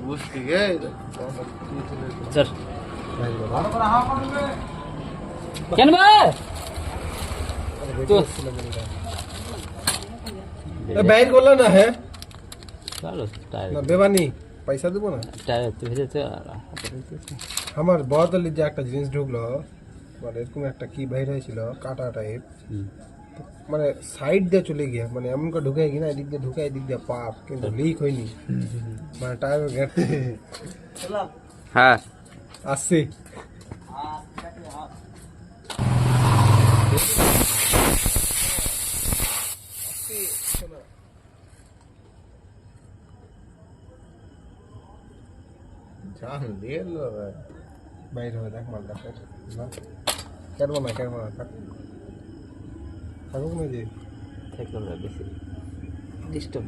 বুঝতে গে চল কেন ভাই বাইর করলো না হ্যাঁ চলো টায়ার না বেবানি পয়সা দেবো না টায়ার তুই হেঁটেছে আমার বদলি যে একটা জিনিস ঢুকলো মানে এরকম একটা কি বাইর হয়েছিল কাটা টাইপ মানে সাইড দিয়ে চলে গিয়া মানে এমন করে ঢুকে কিনা এদিক দিয়ে ঢুকে এদিক দিয়ে পাপ কিন্তু লিক হয়নি মানে টায়ার ঘেরতে হ্যাঁ আসছে জান দিয়ে বাইর হয়ে দেখ মাল দেখ কেনবো না থাক থাকুক না যে থাকলাম না বেশি ডিস্টার্ব